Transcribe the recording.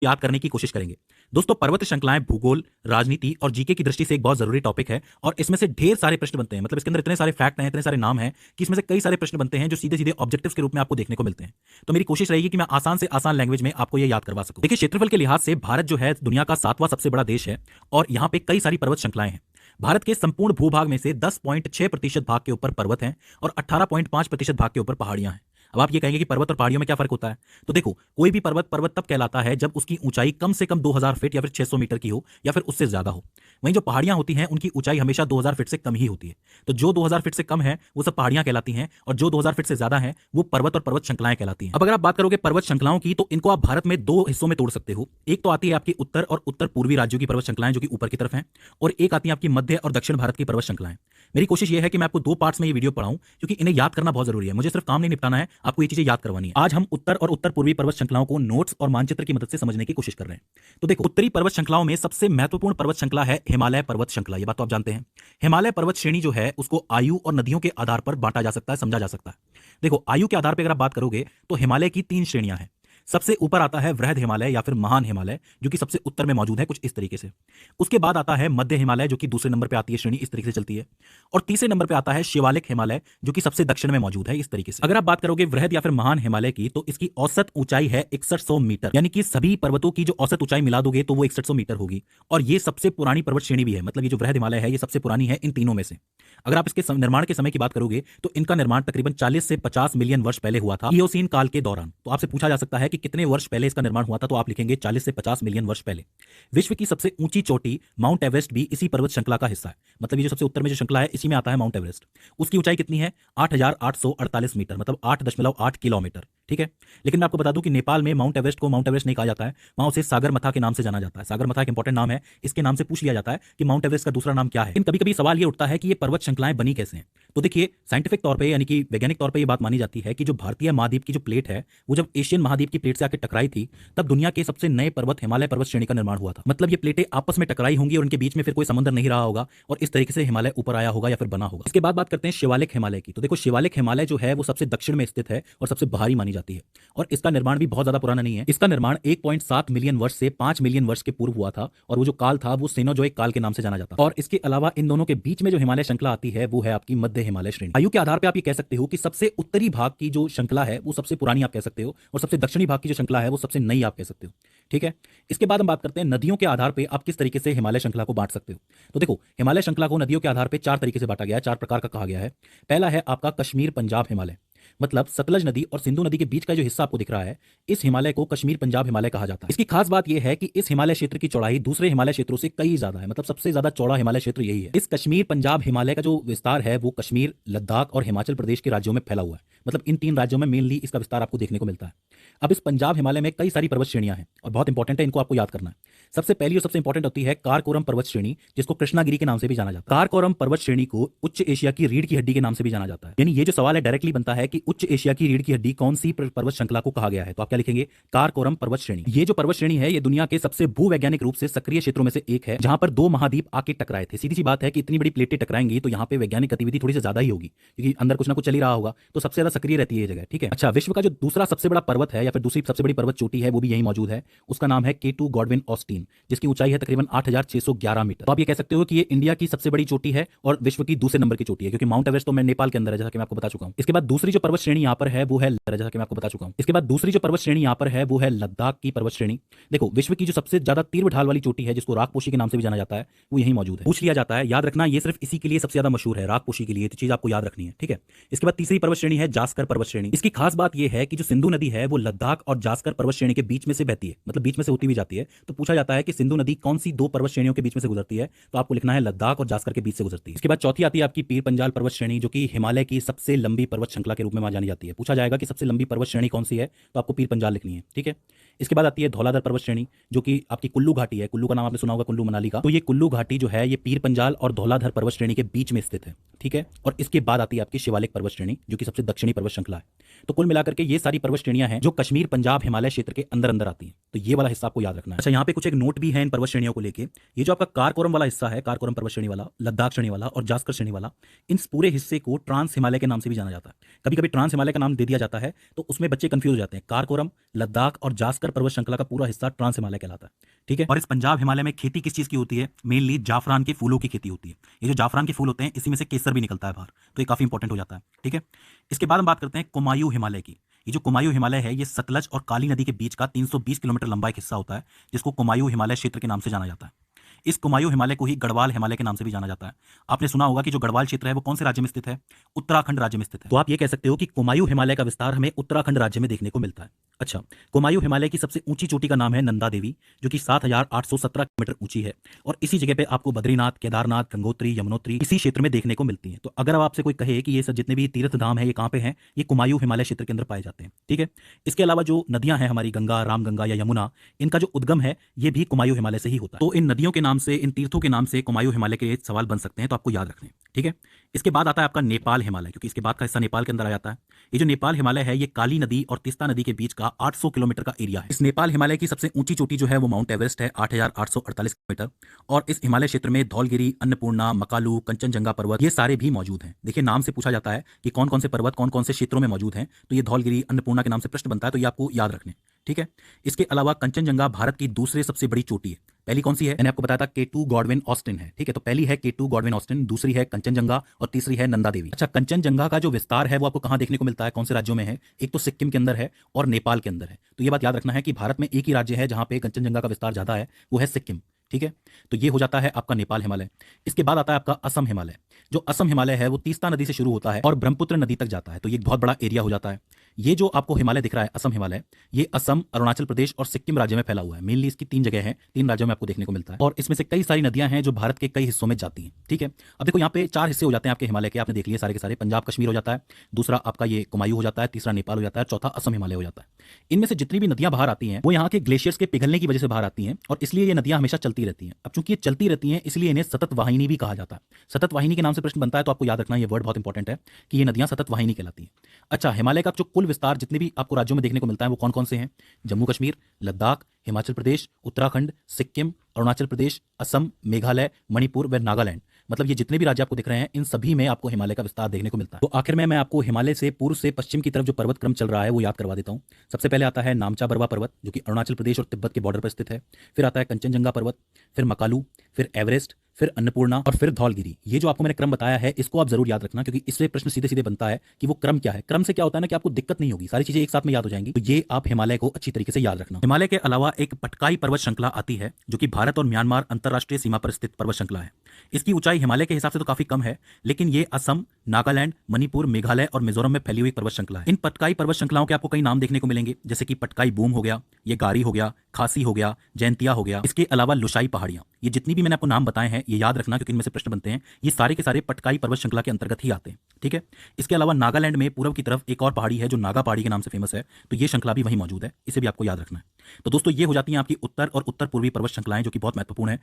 याद करने की कोशिश करेंगे। दोस्तों, पर्वत श्रृंखलाएं भूगोल, राजनीति और जीके की दृष्टि से एक बहुत जरूरी टॉपिक है और इसमें से ढेर सारे प्रश्न बनते हैं। मतलब इसके अंदर इतने सारे फैक्ट हैं, इतने सारे नाम हैं कि इसमें से कई सारे प्रश्न बनते हैं जो सीधे सीधे ऑब्जेक्टिव्स के रूप में आपको देखने को मिलते हैं। तो मेरी कोशिश रहेगी कि मैं आसान से आसान लैंग्वेज में आपको ये याद करवा सकूं। देखिए, क्षेत्रफल के लिहाज से भारत जो है दुनिया का 7वां सबसे बड़ा देश है और यहाँ पे कई सारी पर्वत श्रृंखलाएं हैं। भारत के संपूर्ण भूभाग में से 10.6% भाग के ऊपर पर्वत हैं और 18.5% भाग के ऊपर पहाड़ियां हैं। अब आप ये कहेंगे कि पर्वत और पहाड़ियों में क्या फर्क होता है? तो देखो, कोई भी पर्वत पर्वत तब कहलाता है जब उसकी ऊंचाई कम से कम 2000 फीट या फिर 600 मीटर की हो या फिर उससे ज्यादा हो। वहीं जो पहाड़ियां होती हैं उनकी ऊंचाई हमेशा 2000 फीट से कम ही होती है। तो जो 2000 फीट से कम है वो सब पहाड़ियां कहलाती हैं और जो 2000 फीट से ज्यादा है वो पर्वत और पर्वत श्रृंखलाएं कहलाती हैं। अब अगर आप बात करोगे पर्वत श्रृंखलाओं की, तो इनको आप भारत में दो हिस्सों में तोड़ सकते हो। एक तो आती है आपकी उत्तर और उत्तर पूर्वी राज्यों की पर्वत श्रृंखलाएं जो कि ऊपर की तरफ हैं, और एक आती है आपकी मध्य और दक्षिण भारत की पर्वत श्रृंखलाएं। मेरी कोशिश ये है कि मैं आपको दो पार्ट्स में ये वीडियो पढ़ाऊं क्योंकि इन्हें याद करना बहुत जरूरी है। मुझे सिर्फ काम नहीं निपटाना है, आपको ये चीजें याद करवानी है। आज हम उत्तर और उत्तर पूर्वी पर्वत श्रृंखलाओं को नोट्स और मानचित्र की मदद से समझने की कोशिश कर रहे हैं। तो देखो, उत्तरी पर्वत श्रृंखलाओं में सबसे महत्वपूर्ण पर्वत श्रृंखला है हिमालय पर्वत श्रृंखला। ये बात तो आप जानते हैं। हिमालय पर्वत श्रेणी जो है उसको आयु और नदियों के आधार पर बांटा जा सकता है, समझा जा सकता है। देखो, आयु के आधार पर अगर आप बात करोगे तो हिमालय की 3 श्रेणियां हैं। सबसे ऊपर आता है वृहद हिमालय या फिर महान हिमालय, जो कि सबसे उत्तर में मौजूद है, कुछ इस तरीके से। उसके बाद आता है मध्य हिमालय, जो कि दूसरे नंबर पे आती है श्रेणी, इस तरीके से चलती है। और तीसरे नंबर पे आता है शिवालिक हिमालय, जो कि सबसे दक्षिण में मौजूद है, इस तरीके से। अगर आप बात करोगे वृहद या फिर महान हिमालय की, तो इसकी औसत ऊंचाई है 6100 मीटर, यानी कि सभी पर्वतों की जो औसत ऊंचाई मिला दोगे तो वो 6100 मीटर होगी। और ये सबसे पुरानी पर्वत श्रेणी भी है। मतलब ये जो वृहद हिमालय है ये सबसे पुरानी है इन तीनों में से। अगर आप इसके निर्माण के समय की बात करोगे तो इनका निर्माण तकरीबन 40 से 50 मिलियन वर्ष पहले हुआ था, इयोसीन काल के दौरान। तो आपसे पूछा जा सकता है कि कितने वर्ष पहले इसका निर्माण हुआ था, तो आप लिखेंगे 40 से 50 मिलियन वर्ष पहले। विश्व की सबसे ऊंची चोटी माउंट एवरेस्ट भी इसी पर्वत श्रृंखला का हिस्सा है। मतलब ये जो सबसे उत्तर में जो श्रृंखला है इसी में आता है माउंट एवरेस्ट। उसकी ऊंचाई कितनी है? 8848 मीटर, मतलब 8.8 किलोमीटर। ठीक है, लेकिन मैं आपको बता दूं कि नेपाल में माउंट एवरेस्ट को माउंट एवरेस्ट नहीं कहा जाता है, वहां उसे सागरमाथा के नाम से जाना जाता है। सागरमाथा एक इंपॉर्टेंट नाम है, इसके नाम से पूछ लिया जाता है कि माउंट एवरेस्ट का दूसरा नाम क्या है। लेकिन कभी कभी सवाल ये उठता है कि ये पर्वत श्रृंखलाएं बनी कैसे हैं। तो देखिए, साइंटिफिक तौर पे यानी कि वैज्ञानिक तौर पे ये बात मानी जाती है कि जो भारतीय महाद्वीप की जो प्लेट है वो जब एशियन महाद्वीप की प्लेट से आकर टकराई थी, तब दुनिया के सबसे नए पर्वत हिमालय पर्वत श्रेणी का निर्माण हुआ था। मतलब ये प्लेटें आपस में टकराई होंगी और उनके बीच में फिर कोई समुद्र नहीं रहा होगा और इस तरीके से हिमालय ऊपर आया होगा या फिर बना होगा। इसके बाद बात करते हैं शिवालिक हिमालय की। तो देखो, शिवालिक हिमालय जो है वो सबसे दक्षिण में स्थित है और सबसे बाहरी मानी जाती है, और इसका निर्माण भी बहुत ज्यादा पुराना नहीं है। इसका निर्माण 1.7 मिलियन वर्ष से 5 मिलियन वर्ष के पूर्व हुआ था और वो जो काल था वो सेनोजोइक काल के नाम से जाना जाता है। और इसके अलावा इन दोनों के बीच में जो हिमालय श्रृंखला आती है वो है आपकी मध्य हिमालय श्रेणी। आयु के आधार पर आप ये कह सकते हो कि सबसे उत्तरी भाग की जो श्रृंखला है वो सबसे पुरानी आप कह सकते हो और सबसे दक्षिणी भाग की जो श्रृंखला है वो सबसे नई आप कह सकते हो। ठीक है, इसके बाद हम बात करते हैं नदियों के आधार पे आप किस तरीके से हिमालय श्रृंखला को बांट सकते हो। तो देखो, हिमालय श्रृंखला को नदियों के आधार पे 4 तरीके से बांटा गया है, 4 प्रकार का कहा गया है। पहला है आपका कश्मीर पंजाब हिमालय। मतलब सतलज नदी और सिंधु नदी के बीच का जो हिस्सा आपको दिख रहा है, इस हिमालय को कश्मीर पंजाब हिमालय कहा जाता है। इसकी खास बात यह है कि इस हिमालय क्षेत्र की चौड़ाई दूसरे हिमालय क्षेत्रों से कई ज्यादा है। मतलब सबसे ज्यादा चौड़ा हिमालय क्षेत्र यही है। इस कश्मीर पंजाब हिमालय का जो विस्तार है वो कश्मीर, लद्दाख और हिमाचल प्रदेश के राज्यों में फैला हुआ है। मतलब इन 3 राज्यों में मेनली इसका विस्तार आपको देखने को मिलता है। अब इस पंजाब हिमालय में कई सारी पर्वत श्रेणियां हैं और बहुत इंपॉर्टेंट है, इनको आपको याद करना है। सबसे पहली और सबसे इंपॉर्टेंट होती है कारकोरम पर्वत श्रेणी, जिसको कृष्णागिरी के नाम से भी जाना जाता है। कारकोरम पर्वत श्रेणी को उच्च एशिया की रीढ़ की हड्डी के नाम से भी जाना जाता है। यानी ये जो सवाल है डायरेक्टली बनता है कि उच्च एशिया की रीढ़ की हड्डी कौन सी पर्वत श्रृंखला को कहा गया है, तो आप क्या लिखेंगे? कारकोरम पर्वत श्रेणी। ये जो पर्वत श्रेणी है ये दुनिया के सबसे भूवैज्ञानिक रूप से सक्रिय क्षेत्रों में से एक है, जहां पर 2 महाद्वीप आके टकराए थे। सीधी सी बात है कि इतनी बड़ी प्लेटें टकराएंगी तो यहाँ पे वैज्ञानिक गतिविधि थोड़ी सी ज्यादा ही होगी, क्योंकि अंदर कुछ ना कुछ चल ही रहा होगा, तो सबसे ज्यादा सक्रिय रहती है ये जगह। ठीक है, अच्छा, विश्व का जो दूसरा सबसे बड़ा पर्वत है या फिर दूसरी सबसे बड़ी पर्वत चोटी है वो भी यही मौजूद है। उसका नाम है K2 गॉडविन ऑस्टिन, जिसकी ऊंचाई है तकरीबन 8611 मीटर। तो आप ये कह सकते हो कि ये इंडिया की सबसे बड़ी चोटी है और विश्व की दूसरे नंबर की चोटी है, क्योंकि माउंट एवरेस्ट तो मैं नेपाल के अंदर है, जैसा कि मैं आपको बता चुका हूं। इसके बाद दूसरी जो पर्वत श्रेणी यहाँ पर है वो है, जैसा कि मैं आपको बता चुका हूं। इसके बाद दूसरी जो पर्वत श्रेणी यहाँ पर है वो है लद्दाख की पर्वत श्रेणी। देखो, विश्व की जो सबसे ज्यादा तीव्र ढाल वाली चोटी है, जिसको राकपोशी के नाम से भी जाना जाता है, वो यही मौजूद है। पूछ लिया जाता है, याद रखना, ये सिर्फ इसी के लिए सबसे ज्यादा मशहूर है, राकपोशी के लिए, तो चीज आपको याद रखनी है। ठीक है, इसके बाद तीसरी पर्वत श्रेणी है जास्कर पर्वत श्रेणी। इसकी खास बात यह है कि जो सिंधु नदी है वो लद्दाख और जास्कर पर्वत श्रेणी के बीच में से बहती है, मतलब बीच में से होती हुई जाती है। तो पूछा जाता है कि सिंधु नदी कौन सी 2 पर्वत श्रेणियों के बीच में से गुजरती है, तो आपको लिखना है लद्दाख और जास्कर के बीच से गुजरती है। इसके बाद चौथी आती है आपकी पीर पंजाल पर्वत श्रेणी, जो कि हिमालय की सबसे लंबी पर्वत श्रृंखला के रूप में जानी जाती है। पूछा जाएगा कि सबसे लंबी पर्वत श्रेणी कौन सी है, तो आपको पीर पंजाल लिखनी है। ठीक है, इसके बाद आती है धौलाधर पर्वत श्रेणी, जो कि आपकी कुल्लू घाटी है। कुल्लू का नाम आपने सुना होगा, कुल्लू मनाली का। तो ये कुल्लू घाटी जो है ये पीर पंजाल और धौलाधर पर्वत श्रेणी के बीच में स्थित है। ठीक है, और इसके बाद आती है आपकी शिवालिक पर्वत श्रेणी, जो कि सबसे दक्षिणी पर्वत श्रृंखला है। तो कुल मिलाकर के ये सारी पर्वत श्रेणियां हैं जो कश्मीर पंजाब हिमालय क्षेत्र के अंदर अंदर आती हैं। तो ये वाला हिस्सा आपको याद रखना है। अच्छा, यहाँ पे कुछ एक नोट भी है इन पर्वत श्रेणियों को लेके। ये जो आपका कारकोरम वाला हिस्सा है, कारकोरम पर्वत श्रेणी वाला, लद्दाख श्रेणी वाला और जास्कर श्रेणी वाला, इन पूरे हिस्से को ट्रांस हिमालय के नाम से भी जाना जाता है। कभी कभी ट्रांस हिमालय का नाम दे दिया जाता है तो उसमें बच्चे कंफ्यूज हो जाते हैं। कारकोरम, लद्दाख और जास्कर उत्तर पर्वत श्रृंखला का पूरा हिस्सा ट्रांस हिमालय कहलाता है, ठीक है। और इस पंजाब हिमालय में खेती किस चीज की होती है? मेनली जाफरान के फूलों की खेती होती है। ये जो जाफरान के फूल होते हैं इसी में से केसर भी निकलता है बाहर, तो ये काफी इंपॉर्टेंट हो जाता है, ठीक है। इसके बाद हम बात करते हैं कुमायूं हिमालय की। ये जो कुमायूं हिमालय है ये सतलज और काली नदी के बीच का 320 किलोमीटर लंबा एक हिस्सा होता है, जिसको कुमायूं हिमालय क्षेत्र के नाम से जाना जाता है। इस कुमायूं हिमालय को ही गढ़वाल हिमालय के नाम से भी जाना जाता है। आपने सुना होगा कि जो गढ़वाल क्षेत्र है वो कौन से राज्य में स्थित है? उत्तराखंड राज्य में स्थित है। तो आप ये कह सकते हो कि कुमायूं हिमालय का विस्तार हमें उत्तराखंड राज्य में देखने को मिलता है। अच्छा, कुमायूं हिमालय की सबसे ऊंची चोटी का नाम है नंदा देवी, जो कि 7,817 किलोमीटर ऊंची है और इसी जगह पे आपको बद्रीनाथ, केदारनाथ, गंगोत्री, यमुनोत्री इसी क्षेत्र में देखने को मिलती है। तो अगर अब आपसे कोई कहे कि ये सब जितने भी तीर्थ धाम है ये कहाँ पे हैं, ये कुमायूं हिमालय क्षेत्र के अंदर पाए जाते हैं, ठीक है। इसके अलावा जो नदियां हैं हमारी गंगा, रामगंगा या यमुना, इनका जो उद्गम है ये भी कुमायूं हिमालय से ही होता है। तो इन नदियों के नाम से, इन तीर्थों के नाम से कुमायूं हिमालय के सवाल बन सकते हैं, तो आपको याद रखने, ठीक है। इसके बाद आता है आपका नेपाल हिमालय, क्योंकि इसके बाद का हिस्सा नेपाल के अंदर आ जाता है। ये जो नेपाल हिमालय है ये काली नदी और तीस्ता नदी के बीच का 800 किलोमीटर का एरिया है। इस नेपाल हिमालय की सबसे ऊंची चोटी जो है वो माउंट एवरेस्ट है, 8,848 किलोमीटर। और इस हिमालय क्षेत्र में धौलगिरी, अन्नपूर्णा, मकालू, कंचनजंगा पर्वत ये सारे भी मौजूद हैं। देखिए नाम से पूछा जाता है कि कौन कौन से पर्वत कौन कौन से क्षेत्रों में मौजूद हैं, तो ये धौलगिरी, अन्नपूर्णा के नाम से प्रश्न बनता है, तो ये आपको याद रखने, ठीक है। इसके अलावा कंचनजंगा भारत की दूसरी सबसे बड़ी चोटी है। पहली कौन सी है? मैंने आपको बताया था K2 गॉडविन ऑस्टिन है, ठीक है। तो पहली है K2 गॉडविन ऑस्टिन, दूसरी है कंचनजंगा और तीसरी है नंदा देवी। अच्छा, कंचनजंगा का जो विस्तार है वो आपको कहां देखने को मिलता है, कौन से राज्यों में है? एक तो सिक्किम के अंदर है और नेपाल के अंदर है। तो ये बात याद रखना है कि भारत में एक ही राज्य है जहां पे कंचनजंगा का विस्तार ज्यादा है, वो है सिक्किम, ठीक है। तो ये हो जाता है आपका नेपाल हिमालय। इसके बाद आता है आपका असम हिमालय। जो असम हिमालय है वो तीस्ता नदी से शुरू होता है और ब्रह्मपुत्र नदी तक जाता है, तो ये बहुत बड़ा एरिया हो जाता है। ये जो आपको हिमालय दिख रहा है असम हिमालय, ये असम, अरुणाचल प्रदेश और सिक्किम राज्य में फैला हुआ है। मेनली इसकी 3 जगह हैं, 3 राज्यों में आपको देखने को मिलता है और इसमें से कई सारी नदियां हैं जो भारत के कई हिस्सों में जाती हैं, ठीक है। अब देखो यहाँ पे 4 हिस्से हो जाते हैं आपके हिमालय के, आपने देख लिए सारे के सारे। पंजाब कश्मीर हो जाता है, दूसरा आपका ये कुमायूं हो जाता है, तीसरा नेपाल हो जाता है, चौथा असम हिमालय हो जाता है। इनमें से जितनी भी नदियां बाहर आती हैं वो यहाँ के ग्लेशियर्स के पिघलने की वजह से बाहर आती हैं और इसलिए ये नदियां हमेशा चलती रहती हैं। अब चूंकि ये चलती रहती हैं इसलिए इन्हें सतत वाहिनी भी कहा जाता है। सतत वाहिनी के नाम से प्रश्न बनता है, तो आपको याद रखना ये वर्ड बहुत इंपॉर्टेंट है कि ये नदियां सतत वाहिनी कहलाती हैं। अच्छा, हिमालय का जो कुल विस्तार जितने भी आपको राज्यों में देखने को मिलता है वो कौन कौन से हैं? जम्मू कश्मीर, लद्दाख, हिमाचल प्रदेश, उत्तराखंड, सिक्किम, अरुणाचल प्रदेश, असम, मेघालय, मणिपुर व नागालैंड। मतलब ये जितने भी राज्य आपको दिख रहे हैं इन सभी में आपको हिमालय का विस्तार देखने को मिलता है। तो आखिर में मैं आपको हिमालय से पूर्व से पश्चिम की तरफ जो पर्वत क्रम चल रहा है वो याद करवा देता हूँ। सबसे पहले आता है नामचा बरवा पर्वत, जो कि अरुणाचल प्रदेश और तिब्बत के बॉर्डर पर स्थित है। फिर आता है कंचनजंगा पर्वत, फिर मकालू, फिर एवरेस्ट, फिर अन्नपूर्णा और फिर धौलगिरी। ये जो आपको मैंने क्रम बताया है इसको आप जरूर याद रखना, क्योंकि इससे प्रश्न सीधे सीधे बनता है कि वो क्रम क्या है। क्रम से क्या होता है ना कि आपको दिक्कत नहीं होगी, सारी चीजें एक साथ में याद हो जाएंगी। तो ये आप हिमालय को अच्छी तरीके से याद रखना। हिमालय के अलावा एक पटकाई पर्वत श्रृंखला आती है जो कि भारत और म्यांमार अंतरराष्ट्रीय सीमा पर स्थित पर्वत श्रृंखला है। इसकी ऊंचाई हिमालय के हिसाब से तो काफी कम है, लेकिन ये असम, नागालैंड, मणिपुर, मेघालय और मिजोरम में फैली हुई पर्वत श्रृंखला है। इन पटकाई पर्वत श्रृंखलाओं के आपको कई नाम देखने को मिलेंगे, जैसे कि पटकाई बूम हो गया, ये गारी हो गया, खासी हो गया, जयंतिया हो गया। इसके अलावा लुशाई पहाड़ियां, ये जितनी भी मैंने आपको नाम बताए हैं ये याद रखना, क्योंकि इनमें से प्रश्न बनते हैं। ये सारे के सारे पटकाई पर्वत श्रृंखला के अंतर्गत ही आते हैं, ठीक है। इसके अलावा नागालैंड में पूर्व की तरफ एक और पहाड़ी है जो नागा पहाड़ी के नाम से फेमस है, तो ये श्रृंखला भी वहीं मौजूद है, इसे भी आपको याद रखना है। तो दोस्तों ये हो जाती है आपकी उत्तर और उत्तर पूर्वी पर्वत श्रृंखलाएं, जो कि बहुत महत्वपूर्ण है